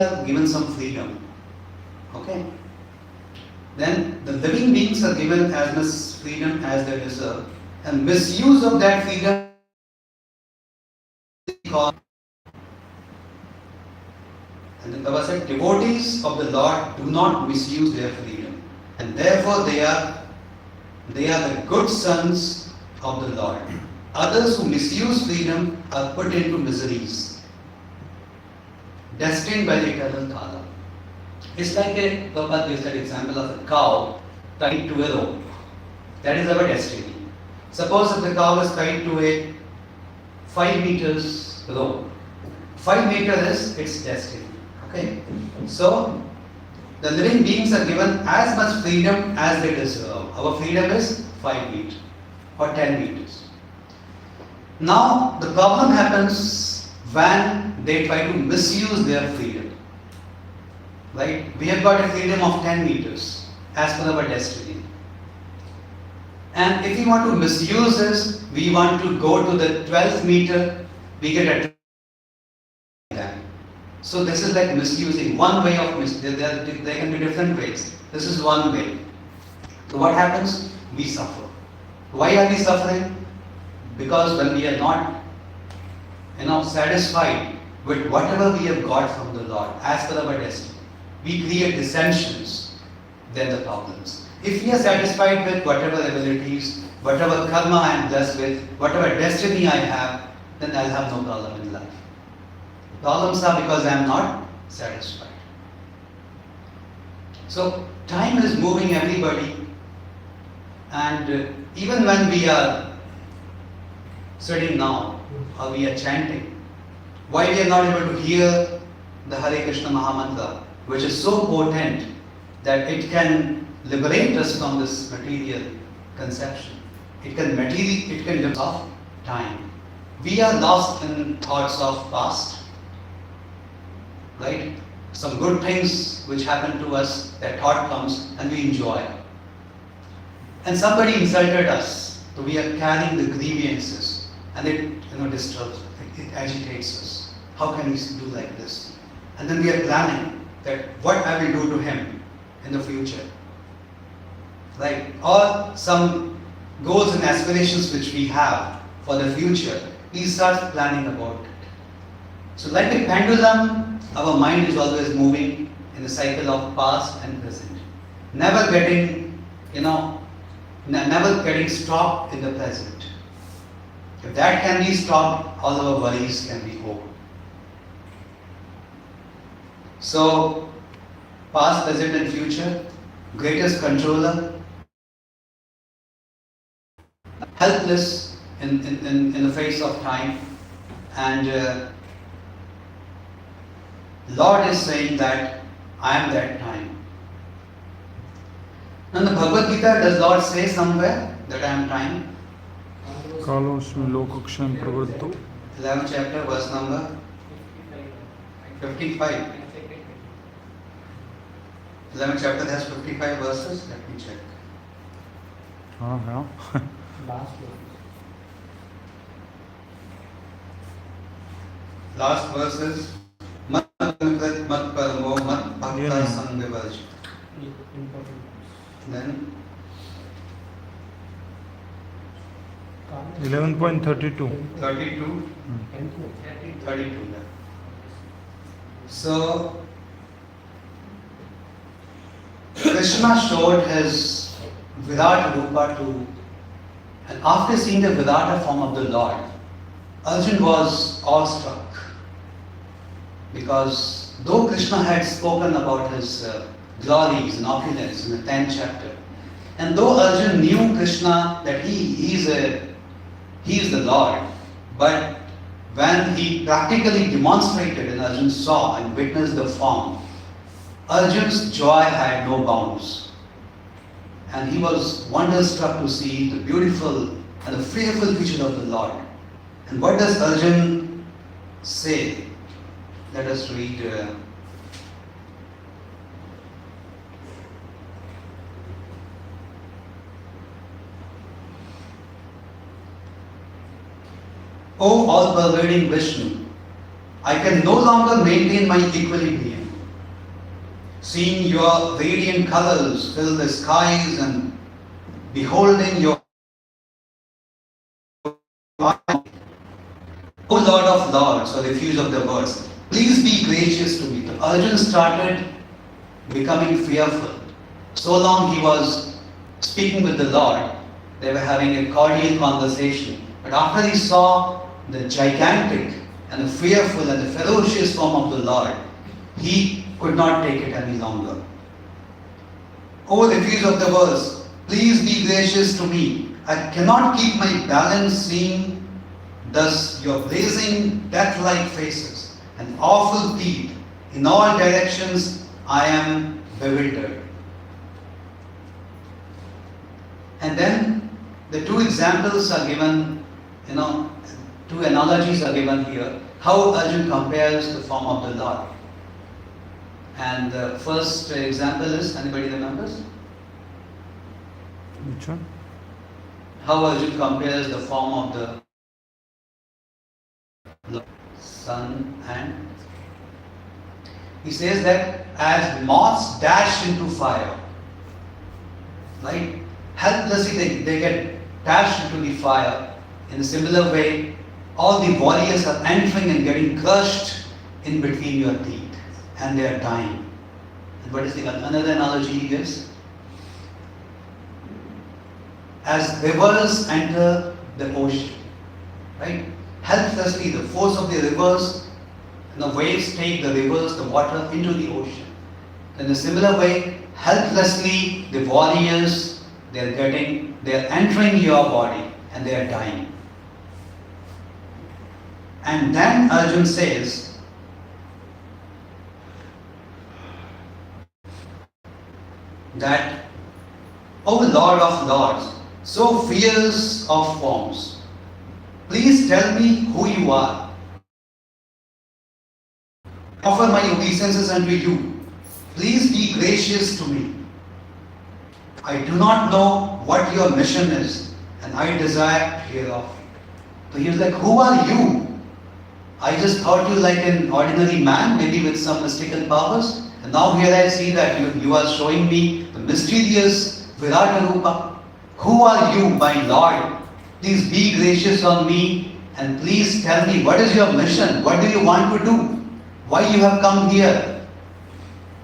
are given some freedom. Okay? Then the living beings are given as much freedom as they deserve. And misuse of that freedom is called. And the Prabhu said, devotees of the Lord do not misuse their freedom. And therefore they are the good sons of the Lord. Others who misuse freedom are put into miseries, destined by the eternal Kala. It's like Prabhupada gives that example of a cow tied to a rope. That is our destiny. Suppose if the cow is tied to a 5 meters rope. 5 meters is its destiny. Okay? So, the living beings are given as much freedom as they deserve. Our freedom is 5 meters or 10 meters. Now, the problem happens when they try to misuse their freedom. Right? We have got a freedom of 10 meters as per our destiny. And if we want to misuse this, we want to go to the 12th meter, we get a so this is like misusing. One way of there can be different ways. This is one way. So what happens? We suffer. Why are we suffering? Because when we are not satisfied with whatever we have got from the Lord as per our destiny, we create dissensions, then the problems. If we are satisfied with whatever abilities, whatever karma I am blessed with, whatever destiny I have, then I'll have no problem in life. Problems are because I am not satisfied. So time is moving everybody, and even when we are sitting now or we are chanting, why we are not able to hear the Hare Krishna Mahamantra, which is so potent that it can liberate us from this material conception. It can lift off time. We are lost in thoughts of past. Right? Some good things which happen to us, that thought comes and we enjoy. And somebody insulted us, so we are carrying the grievances, and it disturbs, it agitates us. How can we do like this? And then we are planning that what I will do to him in the future. Right? Or some goals and aspirations which we have for the future, we start planning about it. So like a pendulum, our mind is always moving in the cycle of past and present. Never getting stopped in the present. If that can be stopped, all our worries can be over. So, past, present and future, greatest controller, helpless in the face of time, and Lord is saying that I am that time. Now in the Bhagavad Gita, does Lord say somewhere that I am time? Kalosmi lokaksham pravritto. 11th chapter, verse number 55. 11th chapter has 55 verses. Let me check. Yeah. Last verses. Mat paramo mat bhakta sangavaj. Then 11.32. 32. 32. So Krishna showed his Virat Rupa to, and after seeing the Virata form of the Lord, Arjun was awestruck. Because though Krishna had spoken about his glories and opulence in the 10th chapter, and though Arjun knew Krishna that he is the Lord, but when he practically demonstrated and Arjun saw and witnessed the form, Arjun's joy had no bounds. And he was wonderstruck to see the beautiful and the fearful features of the Lord. And what does Arjun say? Let us read. O all-pervading Vishnu, I can no longer maintain my equilibrium. seeing your radiant colors fill the skies and beholding your O Lord of Lords, or refuge of the birds, please be gracious to me. So Arjun started becoming fearful. So long he was speaking with the Lord, they were having a cordial conversation. But after he saw the gigantic and the fearful and the ferocious form of the Lord, he could not take it any longer. O refuge of the birds, please be gracious to me. I cannot keep my balance seeing thus your blazing death-like faces and awful teeth. In all directions I am bewildered. And then the two examples are given, two analogies are given here. How Arjun compares the form of the Lord. And the first example is, anybody remembers? Which one? How Arjun compares the form of the sun, and he says that as moths dash into fire, right? Helplessly they get dashed into the fire. In a similar way, all the warriors are entering and getting crushed in between your teeth, and they are dying. And what is another analogy he gives? As rivers enter the ocean, right? Helplessly, the force of the rivers and the waves take the rivers, the water into the ocean. In a similar way, helplessly, the warriors, they are entering your body and they are dying. And then Arjun says, that, O Lord of Lords, so fierce of forms, please tell me who you are. Offer my obeisances unto you. Please be gracious to me. I do not know what your mission is, and I desire to hear of it. So he was like, who are you? I just thought you like an ordinary man, maybe with some mystical powers. And now here I see that you are showing me the mysterious Virata Rupa. Who are you, my Lord? Please be gracious on me and please tell me what is your mission? What do you want to do? Why you have come here?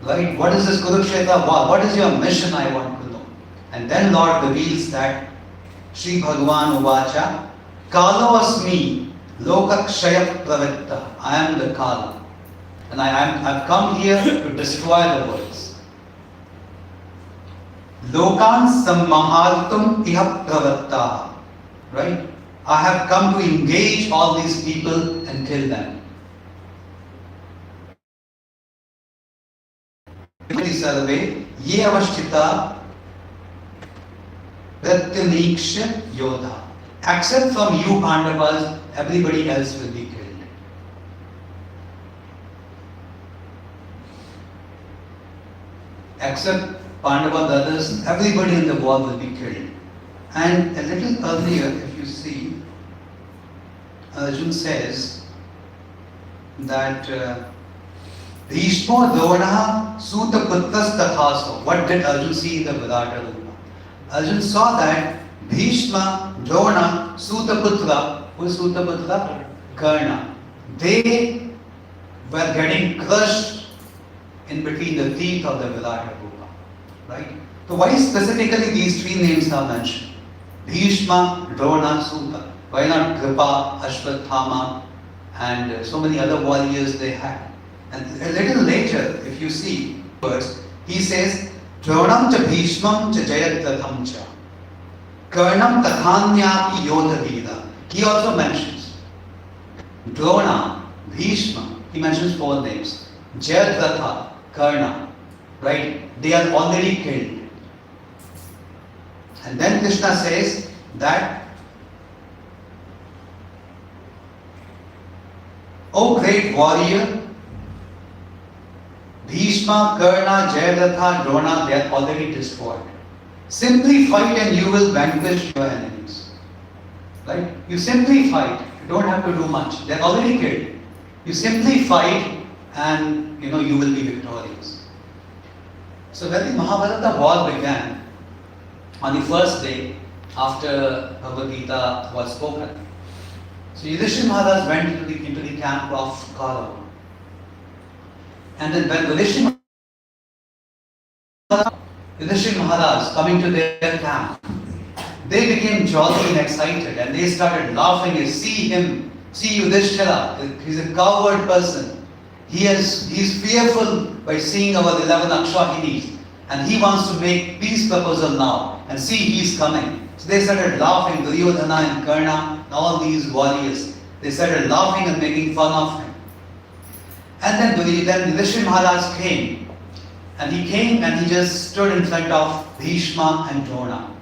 Right? What is this Kurukshetra war? What is your mission? I want to know. And then Lord reveals that Sri Bhagavan Uvacha Kalo Asmi Lokakshaya Pravitta. I am the Kala. And I've come here to destroy the worlds. Lokan Sammahartum Iha Pravatta. Right? I have come to engage all these people and kill them. Sarve Ye Avashtita Pratyaniksha Yodha. Except from you Pandavas, everybody else will be killed. Except Pandava brothers, everybody in the war will be killed. And a little earlier, if you see, Arjun says that Bhishma Drona Sutaputras Tathaso. What did Arjun see in the Virata Rupa? Arjun saw that Bhishma, Drona, Sutaputra, who is Sutaputra? Karna. They were getting crushed in between the teeth of the Virata Rupa. Right? So why specifically these three names are mentioned? Bhishma, Drona, Suta. Why not Kripa, Ashwathama, and so many other warriors they had? And a little later, if you see words, he says, Dronam cha Bhishmam cha Jayadratham cha. Karnam Tathanyati Yodhavida. He also mentions Drona, Bhishma, he mentions four names. Jayadratha, Karna, right? They are already killed. And then Krishna says that, O great warrior, Bhishma, Karna, Jayadratha, Drona, they are already destroyed. Simply fight and you will vanquish your enemies. Right? You simply fight. You don't have to do much. They are already killed. You simply fight and you will be victorious. So when the Mahabharata war began, on the first day after Bhagavad Gita was spoken, so Yudhishthira Maharaj went into the camp of Kaurava. And then when Yudhishthira Maharaj coming to their camp, they became jolly and excited and they started laughing. See him, see Yudhishthira, he's a coward person. He's fearful by seeing our 11 Akshahinis and he wants to make peace proposal now. And see, he's coming. So they started laughing, Duryodhana and Karna and all these warriors. They started laughing and making fun of him. And then Yudhishthira Maharaj came. And he came and he just stood in front of Bhishma and Drona.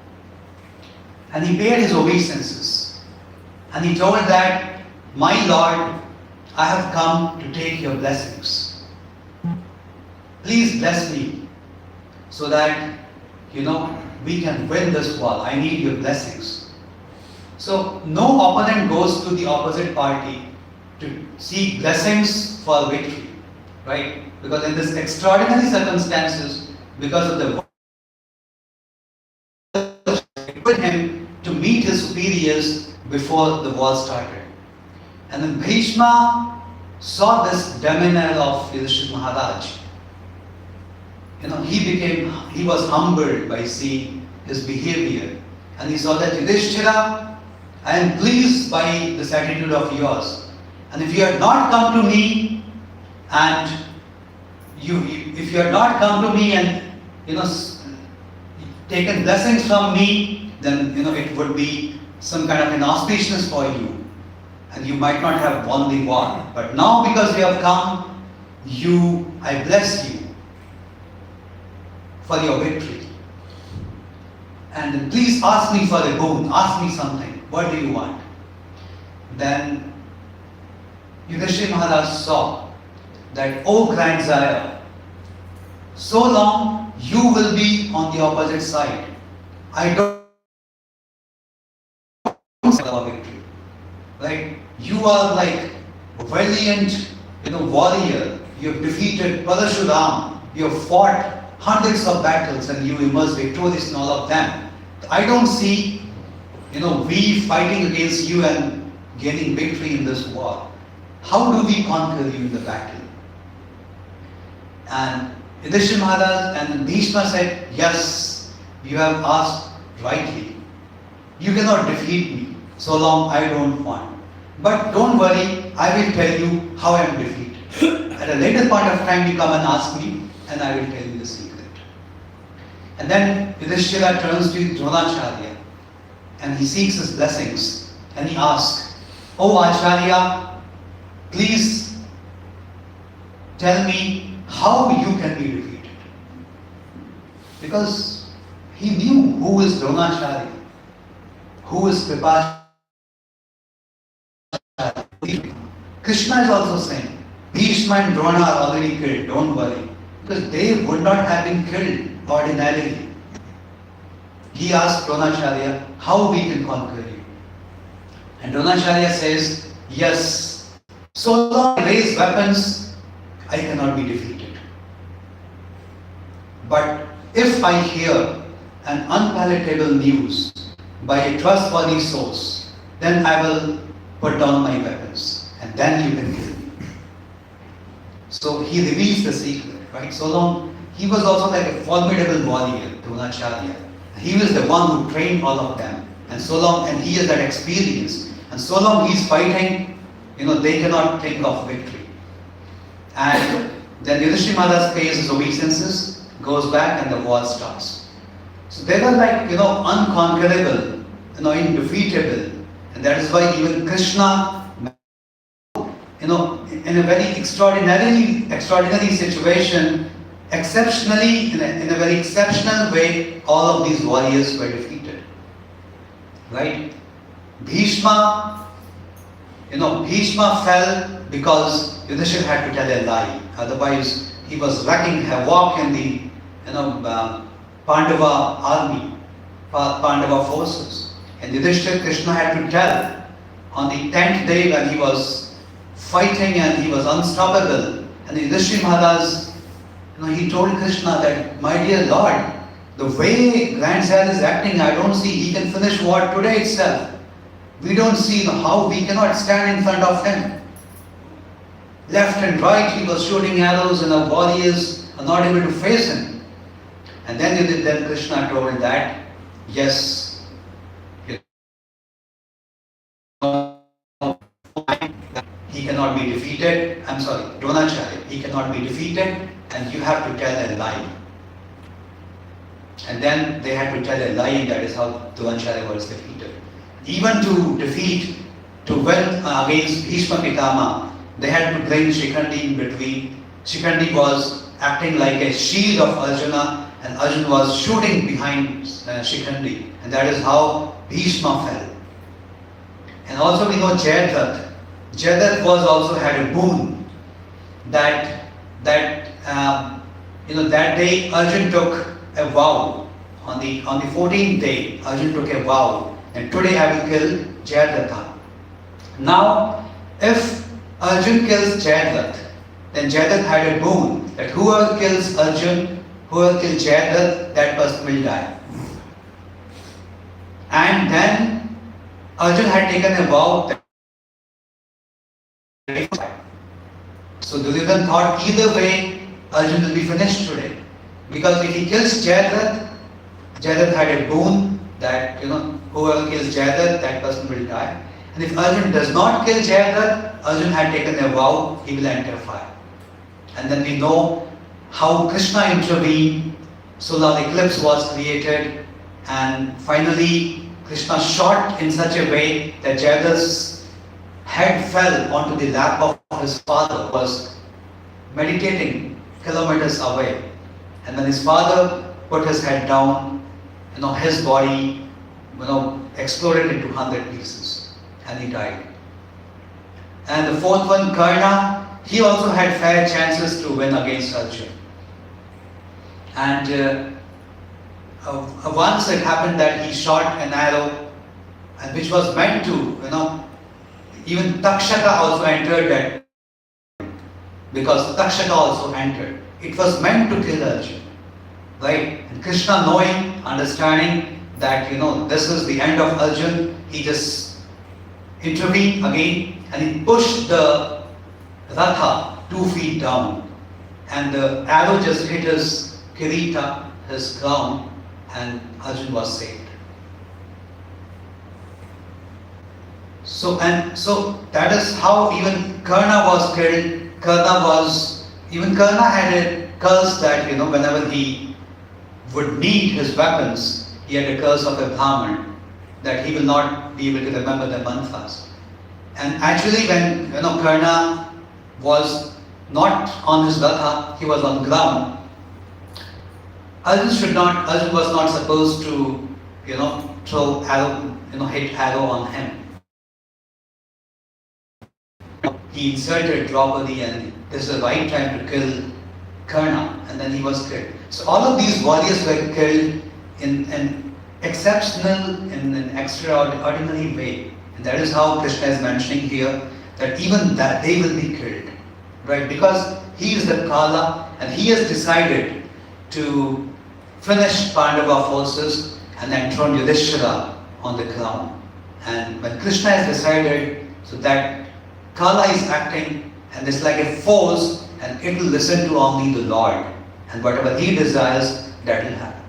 And he paid his obeisances. And he told that, my Lord, I have come to take your blessings. Please bless me so that, we can win this war. I need your blessings. So no opponent goes to the opposite party to seek blessings for victory, right? Because in this extraordinary circumstances, because of the equipped him to meet his superiors before the war started. And then Bhishma saw this demeanor of Yudhishthira Maharaj. He was humbled by seeing his behavior. And he saw that, Yudhishthira, I am pleased by this attitude of yours. And if you had not come to me and taken blessings from me, then it would be some kind of inauspiciousness for you. And you might not have won the war. But now because you have come, I bless you for your victory. And please ask me for a boon, ask me something. What do you want? Then Yudhishthira Maharaj saw that, O grandsire, so long you will be on the opposite side. I don't see our victory. Right? You are like a valiant, warrior. You have defeated Parashuram. You have fought hundreds of battles and you emerged victorious in all of them. I don't see, we fighting against you and gaining victory in this war. How do we conquer you in the battle? And Yudhishthira Maharaj and Bhishma said, yes, you have asked rightly. You cannot defeat me so long I don't want. But don't worry, I will tell you how I am defeated. At a later point of time, you come and ask me, and I will tell you the secret. And then Yudhishthira turns to Dronacharya, and he seeks his blessings, and he asks, O Acharya, please tell me how you can be defeated. Because he knew who is Dronacharya, who is Kripacharya. Krishna is also saying, Bhishma and Drona are already killed, don't worry. Because they would not have been killed ordinarily. He asked Dronacharya how we can conquer you. And Dronacharya says, yes, so long I raise weapons, I cannot be defeated. But if I hear an unpalatable news by a trustworthy source, then I will put down my weapons, and then you can kill me. So he reveals the secret, right? So long, he was also like a formidable warrior, Dronacharya. He was the one who trained all of them. And so long, and he has that experience. And so long he's fighting, they cannot think of victory. And then Yudhishthira Maharaj pays his obeisances, goes back, and the war starts. So they were like, unconquerable, indefeatable. And that is why even Krishna, in a very extraordinary situation, exceptionally, in a very exceptional way, all of these warriors were defeated. Right? Bhishma fell because Yudhishthira had to tell a lie. Otherwise, he was wreaking havoc in the, Pandava army, Pandava forces. And Yudhishthira, Krishna had to tell on the 10th day when he was fighting and he was unstoppable. And Yudhishthira Maharaj he told Krishna that, my dear Lord, the way grandson is acting, I don't see he can finish war today itself. We don't see how we cannot stand in front of him. Left and right he was shooting arrows and our warriors are not able to face him. And then Krishna told that, yes, he cannot be defeated. I'm sorry, Dronacharya, he cannot be defeated and you have to tell a lie. And then they had to tell a lie, and that is how Dronacharya was defeated. Even to win against Bhishma Pitama, they had to bring Shikhandi in between. Shikhandi was acting like a shield of Arjuna, and Arjun was shooting behind Shikhandi, and that is how Bhishma fell. And also we know Jayadratha. Jayadratha was also had a boon that day Arjun took a vow. On the 14th day, Arjun took a vow, and today I will kill Jayadratha. Now, if Arjun kills Jayadratha, then Jayadratha had a boon that whoever kills Arjun, whoever kills Jayadratha, that person will die. And then Arjun had taken a vow that so Duryodhana thought either way Arjun will be finished today. Because if he kills Jayadratha, Jayadratha had a boon that whoever kills Jayadratha, that person will die. And if Arjun does not kill Jayadratha, Arjun had taken a vow, he will enter fire. And then we know how Krishna intervened, solar eclipse was created, and finally Krishna shot in such a way that Jayadratha's head fell onto the lap of his father, who was meditating kilometers away. And when his father put his head down, his body, exploded into 100 pieces, and he died. And the fourth one, Karna, he also had fair chances to win against Arjun. And once it happened that he shot an arrow, and which was meant to, even Takshaka also entered that, because Takshaka also entered. It was meant to kill Arjun, right? And Krishna, knowing, understanding that this is the end of Arjun, he just intervened again and he pushed the Ratha 2 feet down, and the arrow just hit his kirita, his crown, and Arjun was saved. So that is how even Karna was killed. Karna had a curse that whenever he would need his weapons, he had a curse of a Brahman that he will not be able to remember the mantras. And actually when Karna was not on his Ratha, he was on the ground. Arjun was not supposed to throw arrow, hit arrow on him. He insulted Draupadi, and this is the right time to kill Karna, and then he was killed. So all of these warriors were killed in an exceptional, in an extraordinary way. And that is how Krishna is mentioning here, that even that they will be killed. Right? Because he is the Kala, and he has decided to finish Pandava forces and then thrown Yudhishthira on the crown. And when Krishna has decided, so that Kala is acting, and it's like a force, and it will listen to only the Lord, and whatever he desires, that will happen.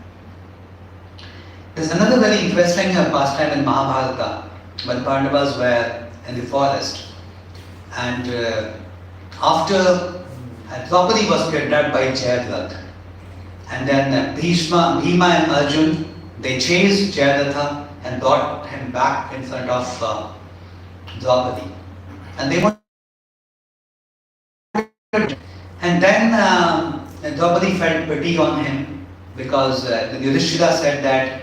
There's another very interesting pastime in Mahabharata, when Pandavas were in the forest, and after Draupadi was kidnapped by Jayadratha, and then Bhima and Arjun, they chased Jayadratha and brought him back in front of Draupadi. And they wanted, and then Draupadi felt pity on him, because the Yudhishthira said that,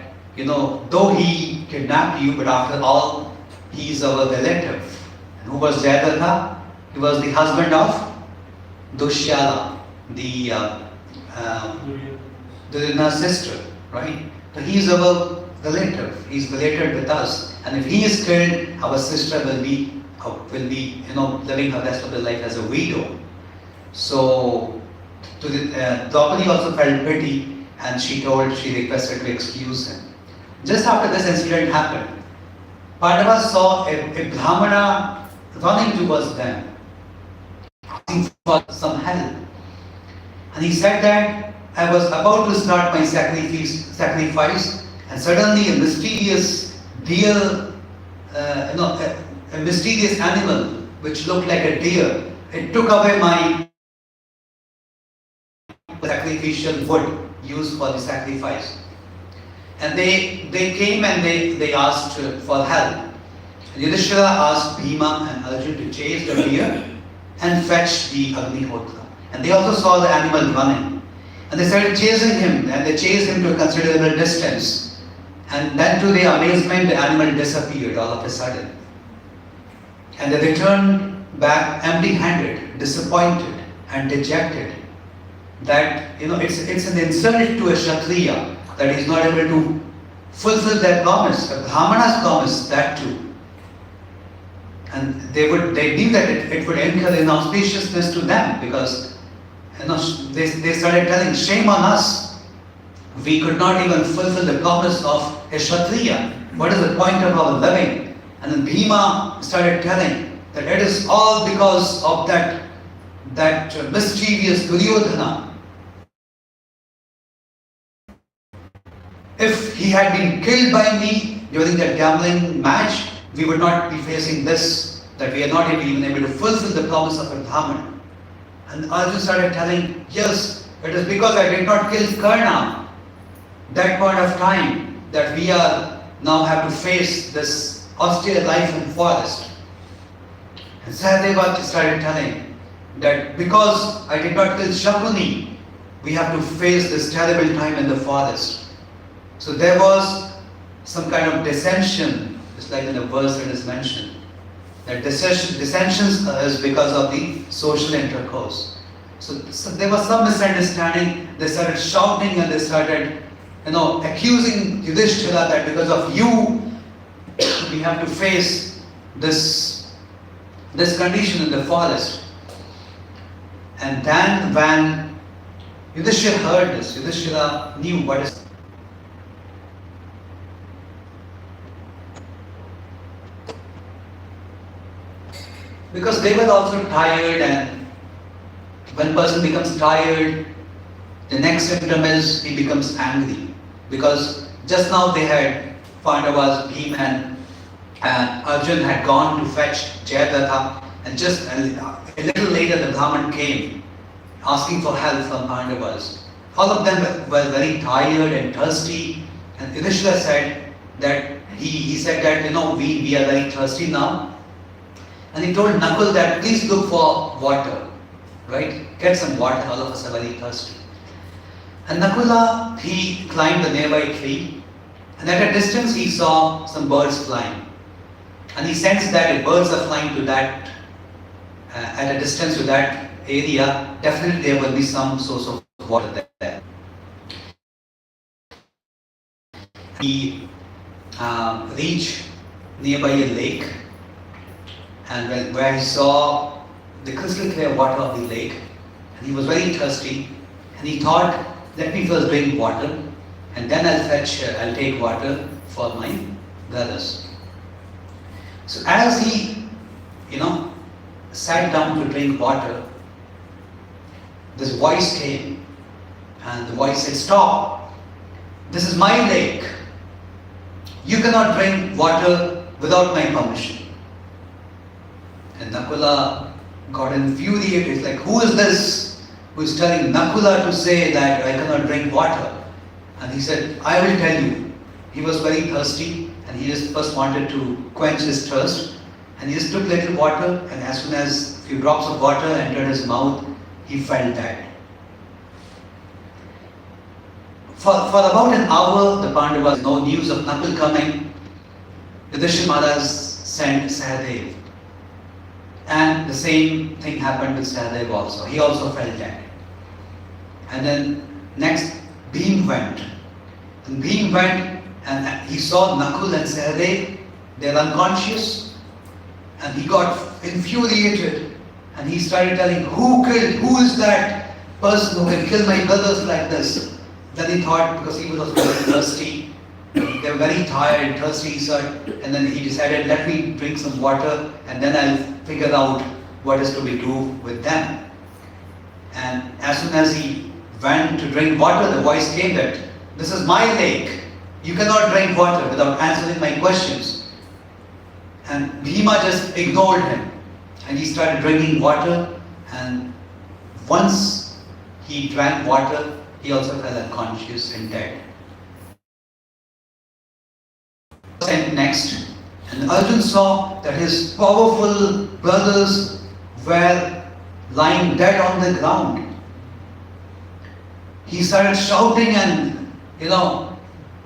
though he kidnapped you, but after all, he is our relative. And who was Jayadratha? He was the husband of Dushyala, the Duryodhana's sister, right? So he is our relative. He is related with us, and if he is killed, our sister will be living her rest of her life as a widow. So Draupadi also felt pity, and she requested to excuse him. Just after this incident happened, Pandavas saw a Brahmana running towards them, asking for some help. And he said that I was about to start my sacrifice, and suddenly a mysterious deer, a mysterious animal which looked like a deer, it took away my sacrificial wood used for the sacrifice. And they came and they asked for help. Yudhishthira asked Bhima and Arjun to chase the deer and fetch the Agnihotra. And they also saw the animal running. And they started chasing him, and they chased him to a considerable distance. And then to their amazement, the animal disappeared all of a sudden. And they returned back empty-handed, disappointed and dejected. That, it's an insult to a Kshatriya that he's not able to fulfill their promise, a Brahmana's promise, that too. And they knew that it would incur inauspiciousness to them, because they started telling, shame on us. We could not even fulfill the promise of a Kshatriya. What is the point of our living? And then Bhima started telling that it is all because of that mischievous Duryodhana. If he had been killed by me during that gambling match, we would not be facing this, that we are not even able to fulfill the promise of a Brahman. And Arjun started telling, yes, it is because I did not kill Karna that point of time that we are now have to face this austere life in forest. And Sahadeva started telling that because I did not kill Shakuni, we have to face this terrible time in the forest. So there was some kind of dissension, just like in the verse that is mentioned. That dissensions is because of the social intercourse. So there was some misunderstanding. They started shouting and they started, accusing Yudhishthira that because of you, we have to face this condition in the forest. And then when Yudhishthira heard this, Yudhishthira knew what is. Because they were also tired, and when person becomes tired, the next symptom is he becomes angry. Because just now they had Pandavas, Bhima and Arjun had gone to fetch Jayadratha, and just a little later the Brahman came asking for help from Pandavas. All of them were very tired and thirsty, and Yudhishthira said that he said that we are very thirsty now. And he told Nakul that please look for water, right? Get some water, all of us are very thirsty. And Nakula, he climbed the nearby tree, and at a distance he saw some birds flying. And he sensed that if birds are flying to that, at a distance to that area, definitely there will be some source of water there. He reached nearby a lake, and where he saw the crystal clear water of the lake, and he was very thirsty, and he thought, let me first drink water, and then I'll take water for my brothers. So as he, sat down to drink water, this voice came, and the voice said, stop, this is my lake. You cannot drink water without my permission. And Nakula got infuriated. He's like, who is this who is telling Nakula to say that I cannot drink water? And he said, I will tell you. He was very thirsty, and he just first wanted to quench his thirst. And he just took little water, and as soon as a few drops of water entered his mouth, he felt dead. For about an hour, the Pandavas, no news of Nakul coming. Yudhishthira Maharaj sent Sahadev. And the same thing happened with Sahadev also. He also fell dead. And then next, Bhim went. And Bhim went and he saw Nakul and Sahadev. They're unconscious. And he got infuriated. And he started telling, who is that person who can kill my brothers like this? Then he thought, because he was also very thirsty, they were very tired and thirsty, he said, and then he decided, let me drink some water and then I'll figure out what is to be do with them. And as soon as he went to drink water, the voice came that, this is my lake. You cannot drink water without answering my questions. And Bhima just ignored him. And he started drinking water, and once he drank water, he also fell unconscious and dead. Sent next, and Arjun saw that his powerful brothers were lying dead on the ground. He started shouting and,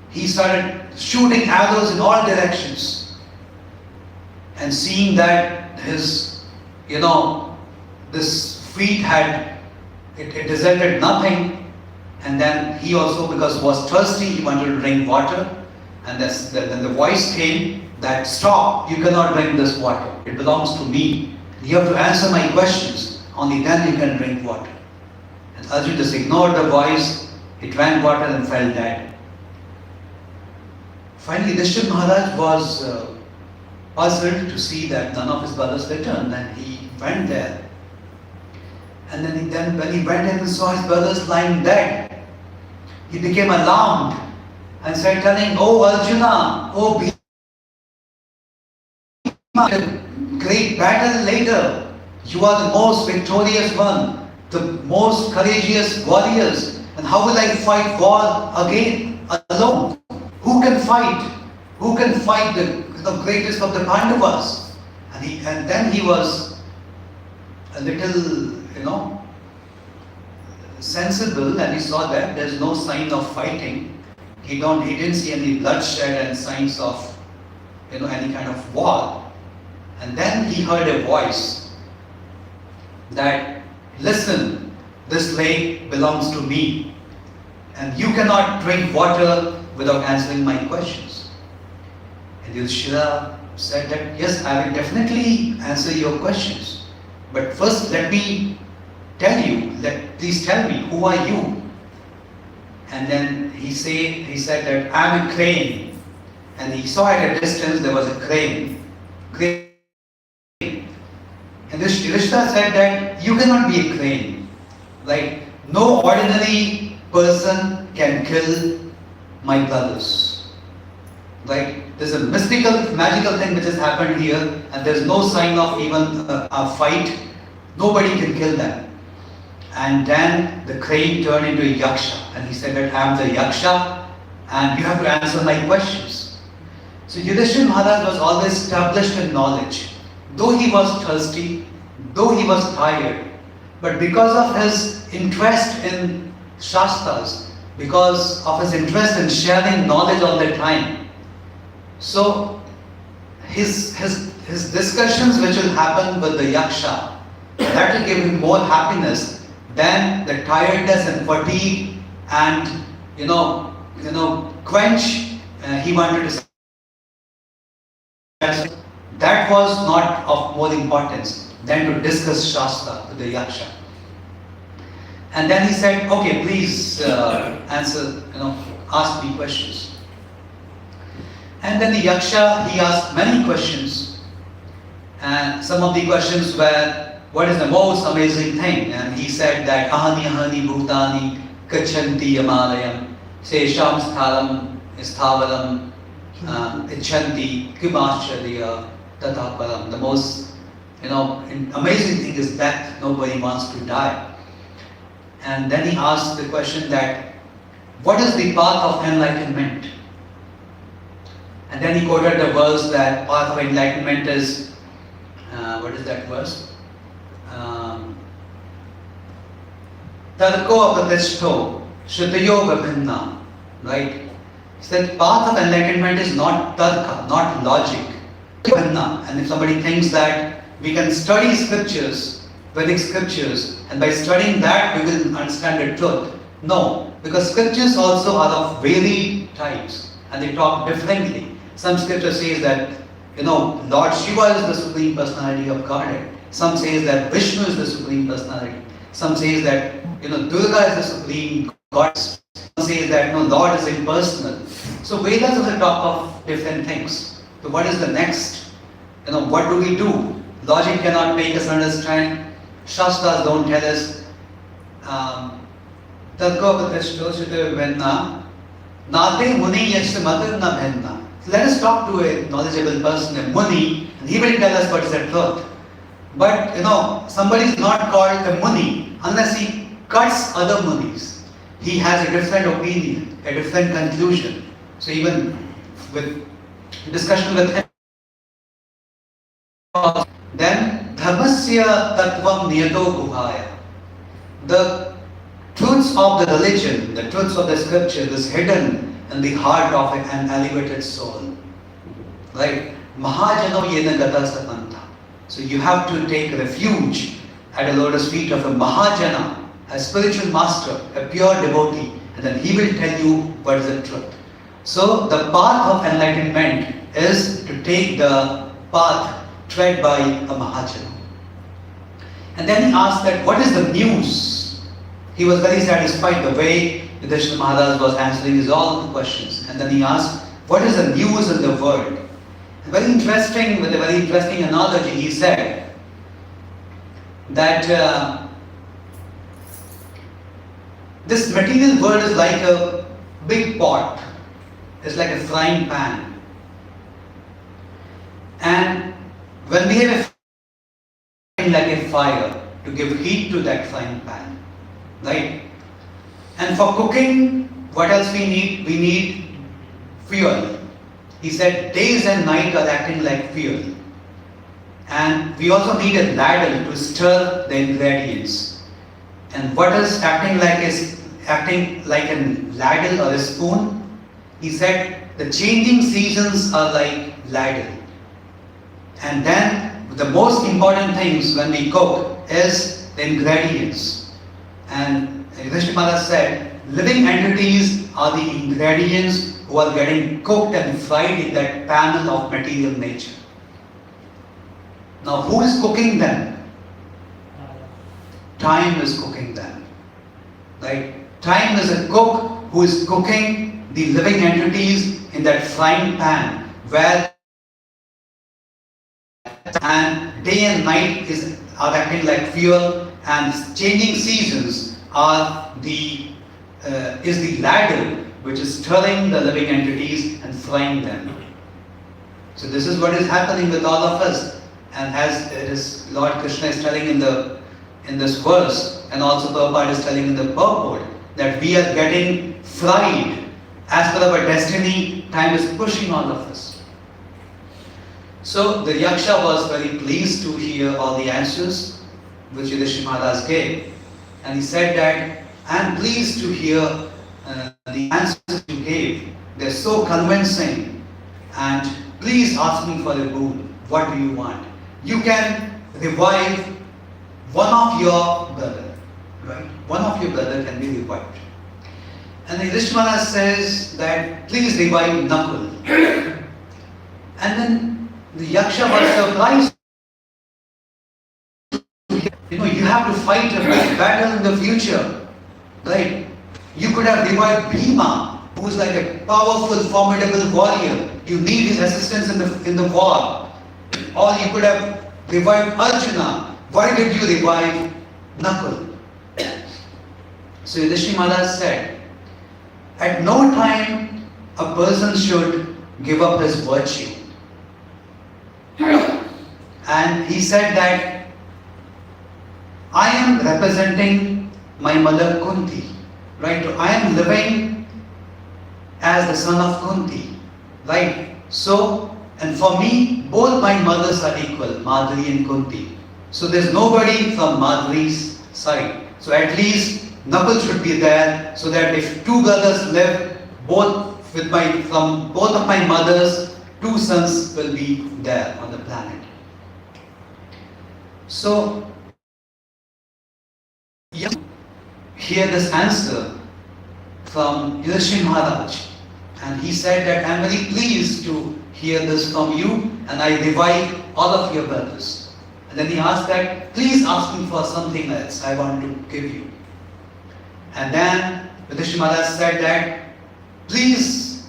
he started shooting arrows in all directions. And seeing that his, this feat it resulted nothing, and then he also, because he was thirsty, he wanted to drink water, and then the voice came that, stop, you cannot drink this water, it belongs to me. You have to answer my questions, only then you can drink water. And Arjun just ignored the voice, he drank water and fell dead. Finally, Dishit Maharaj was puzzled to see that none of his brothers returned, and he went there. And then when he went in and saw his brothers lying dead, he became alarmed and started telling, oh Arjuna, oh Bhima, great battle later. You are the most victorious one, the most courageous warriors. And how will I fight war again alone? Who can fight? Who can fight the greatest of the Pandavas? And then he was a little, sensible, and he saw that there's no sign of fighting. He didn't see any bloodshed and signs of, any kind of war. And then he heard a voice that, listen, this lake belongs to me, and you cannot drink water without answering my questions. And Yudhishthira said that, yes, I will definitely answer your questions. But first let me tell you, please tell me, who are you? And then he said that I am a crane. And he saw at a distance there was a crane. And this Yudhishthira said that you cannot be a crane. Like, no ordinary person can kill my brothers. Like, there's a mystical, magical thing which has happened here, and there's no sign of even a fight. Nobody can kill them. And then the crane turned into a yaksha, and he said that I am the yaksha, and you have to answer my questions. So Yudhishthira Maharaj was always established in knowledge. Though he was thirsty, though he was tired, but because of his interest in Shastras, because of his interest in sharing knowledge all the time, so his discussions which will happen with the yaksha, that will give him more happiness than the tiredness and fatigue and quench he wanted to. That was not of more importance than to discuss Shastra with the yaksha. And then he said, okay, please answer, ask me questions. And then the yaksha, he asked many questions. And some of the questions were, what is the most amazing thing? And he said that, ahani bhutani kachanti yamalayam sesham stavaram ichanti kimacharya tataparam. The most, amazing thing is death. Nobody wants to die. And then he asked the question that, what is the path of enlightenment? And then he quoted the verse that path of enlightenment is, what is that verse? Tarko apatishto shrudayo vibhinna. Right? He said path of enlightenment is not tarka, not logic. And if somebody thinks that we can study scriptures, Vedic scriptures, and by studying that we will understand the truth. No, because scriptures also are of varied types and they talk differently. Some scripture says that, Lord Shiva is the Supreme Personality of Godhead. Some says that Vishnu is the Supreme Personality. Some says that, Durga is the supreme goddess. Some says that, Lord is impersonal. So Vedas also talk of different things. So what is the next? What do we do? Logic cannot make us understand. Shastras don't tell us. Let us talk to a knowledgeable person, a Muni, and he will tell us what is the truth. But somebody is not called a Muni unless he cuts other Munis. He has a different opinion, a different conclusion. So even with discussion with him, then dharmasya tattvam niyato guhaya. The truths of the religion, the truths of the scripture is hidden in the heart of an elevated soul. Right? Mahajano yena gata sapanta. So you have to take refuge at the lotus feet of a Mahajana, a spiritual master, a pure devotee, and then he will tell you what is the truth. So the path of enlightenment is to take the path tread by a Mahajana. And then he asked that what is the news? He was very satisfied the way Yudhishthira Maharaj was answering all the questions. And then he asked, what is the news in the world? With a very interesting analogy, he said that this material world is like a big pot. It's like a frying pan. And when we have like a fire to give heat to that frying pan, right? And for cooking, what else we need? We need fuel. He said days and night are acting like fuel. And we also need a ladle to stir the ingredients. And what is acting like a ladle or a spoon? He said the changing seasons are like ladle. And then the most important things when we cook is the ingredients. And Yudhishthira Maharaj said, living entities are the ingredients who are getting cooked and fried in that panel of material nature. Now who is cooking them? Time is cooking them. Right? Time is a cook who is cooking the living entities in that frying pan where and day and night are acting like fuel, and changing seasons are is the ladle which is stirring the living entities and frying them. So this is what is happening with all of us, and as it is Lord Krishna is telling in this verse, and also Prabhupada is telling in the purport, that we are getting fried. As per our destiny, time is pushing all of us. So the Yaksha was very pleased to hear all the answers which Yudhishthira Maharaj gave. And he said that, I am pleased to hear the answers you gave. They are so convincing. And please ask me for a boon. What do you want? You can revive one of your brother. Right? One of your brother can be revived. And Yudhishthira Maharaj says that, please revive Nakul. And then the Yaksha was surprised. You have to fight a big battle in the future. Right? You could have revived Bhima, who is like a powerful, formidable warrior. You need his assistance in the war. Or you could have revived Arjuna. Why did you revive Nakul? So Yudhishthira Maharaj said, at no time a person should give up his virtue. And he said that I am representing my mother Kunti. Right? I am living as the son of Kunti. Right? So, and for me, both my mothers are equal, Madhuri and Kunti. So there's nobody from Madhuri's side. So at least Nakul should be there, so that if two brothers live, from both of my mothers, two sons will be there on the planet. So, you hear this answer from Yudhishthira Maharaj, and he said that I am very pleased to hear this from you, and I revive all of your brothers. And And then he asked that, please ask me for something else, I want to give you. And then Yudhishthira Maharaj said that, please,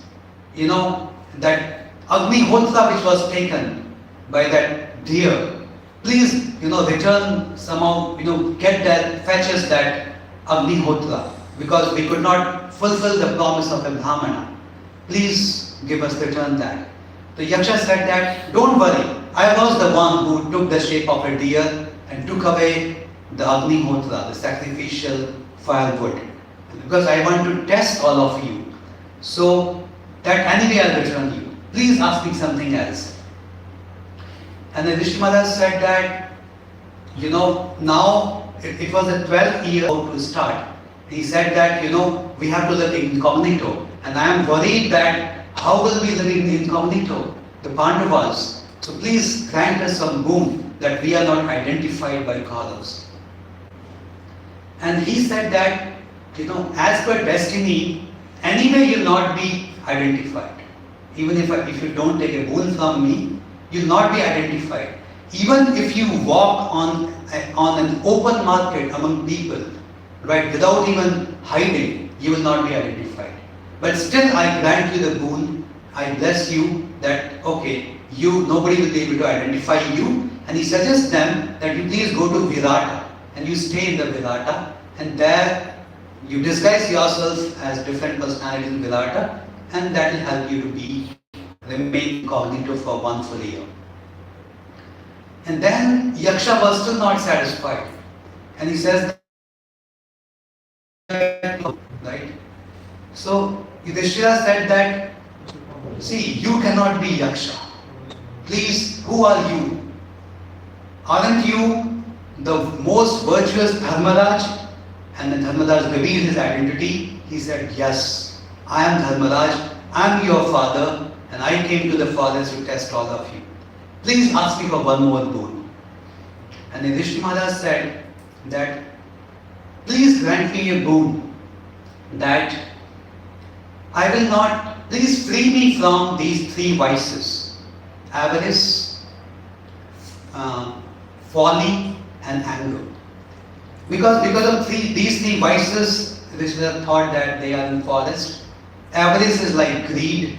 that Agnihotra which was taken by that deer, please, return somehow, get that, fetch us that Agnihotra, because we could not fulfill the promise of a Brahmana. Please give us, return that. The Yaksha said that, don't worry, I was the one who took the shape of a deer and took away the Agnihotra, the sacrificial firewood, because I want to test all of you. So that anyway I'll return you. Please ask me something else. And then Yudhishthira Maharaj said that, now it was the 12th year to start. He said that, we have to live incognito. And I am worried that how will we live in incognito, the Pandavas? So please grant us some boon that we are not identified by Kauravas. And he said that, as per destiny, anyway you'll not be identified. Even if you don't take a boon from me, you'll not be identified. Even if you walk on an open market among people, right, without even hiding, you will not be identified. But still I grant you the boon, I bless you that, okay, nobody will be able to identify you. And he suggests them that you please go to Virata and you stay in the Virata, and there you disguise yourself as different personalities in Virata, and that will help you to remain incognito for one full year. And then Yaksha was still not satisfied, and he says, right? So Yudhishthira said that, see, you cannot be Yaksha. Please, who are you? Aren't you the most virtuous Dharmaraj? And then Dharmaraj revealed his identity. He said, yes, I am Dharmaraj, I am your father, and I came to the forest to test all of you. Please ask me for one more boon. And then Yudhishthira Maharaj said that, please grant me a boon that I will not, please free me from these three vices: avarice, folly and anger. Because of these three vices, Vishnu thought that they are in forest. Avarice is like greed,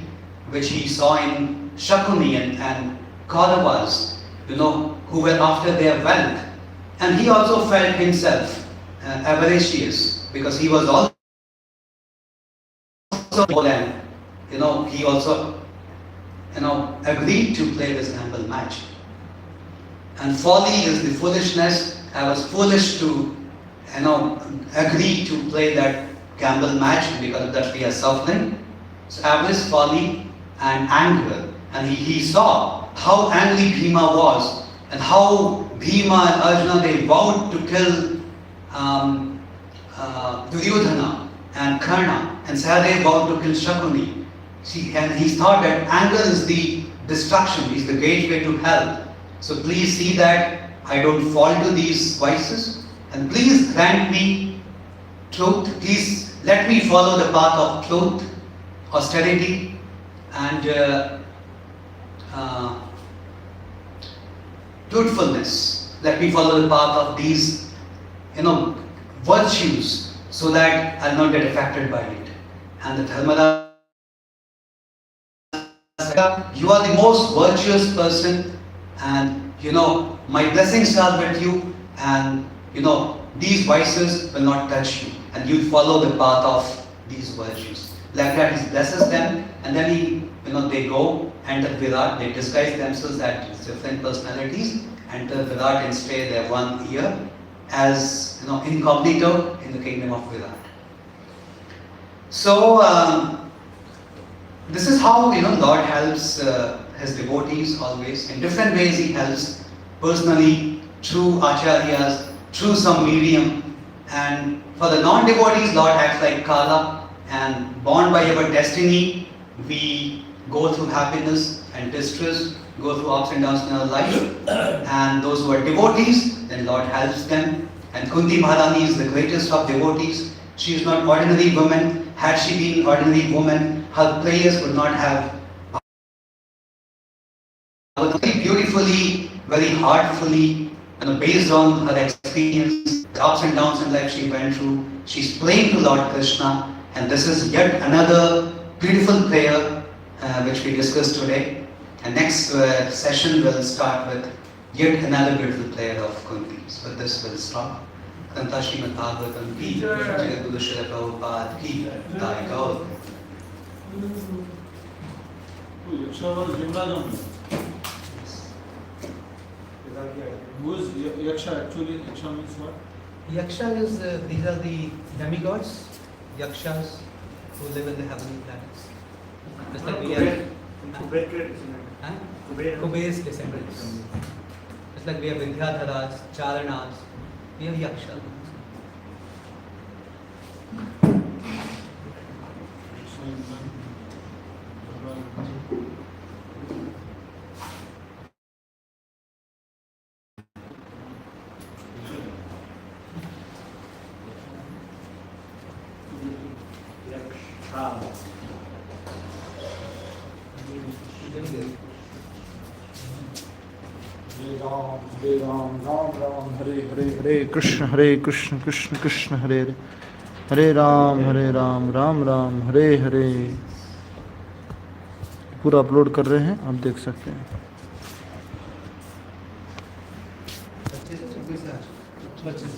which he saw in Shakuni and Kauravas, who were after their wealth. And he also felt himself avaricious, because he was also and he also agreed to play this gamble match. And folly is the foolishness. I was foolish to agree to play that gamble match, because of that we are suffering. So avarice, folly and anger. And he saw how angry Bhima was, and how Bhima and Arjuna, they vowed to kill Duryodhana and Karna, and Sahadev vowed to kill Shakuni. See, and he thought that anger is the destruction, is the gateway to hell. So please see that I don't fall to these vices, and please grant me truth. Please let me follow the path of truth, austerity, and truthfulness. Let me follow the path of these, virtues, so that I'll not get affected by it. And the Dharmaraj said, you are the most virtuous person, and my blessings are with you, and these vices will not touch you, and you follow the path of these virtues. Like that, he blesses them, and then they go, enter Virat, they disguise themselves as different personalities, enter Virat and stay there 1 year as incognito in the kingdom of Virat. So this is how Lord helps his devotees always. In different ways he helps, personally, through acharyas, through some medium. And for the non-devotees, Lord acts like Kala, and born by our destiny, we go through happiness and distress, go through ups and downs in our life. And those who are devotees, then Lord helps them. And Kunti Maharani is the greatest of devotees. She is not ordinary woman. Had she been ordinary woman, her prayers would not have very beautifully, very heartfully, based on her experience, the ups and downs in life she went through, she's praying to Lord Krishna, and this is yet another beautiful prayer which we discussed today. And next session will start with yet another beautiful prayer of Kunti. So with this we'll stop. Kanta Srimad Bhagavatam ki, Jagadguru Srila Prabhupada ki, Jai Gaur. Who is Yaksha actually? Yaksha means what? Yaksha is, these are the demigods, Yakshas, who live in the heavenly planets. Just like we are huh? Kuber's descendants. Just like we have Vidyadharas, Charanas, we have Yaksha. Hare Ram, Ram Ram, Hare Hare, Hare Krishna, Krishna Krishna, Hare Hare, Hare Ram, Ram Ram, Hare Hare. पूरा upload कर रहे हैं, आप देख सकते हैं. 25 26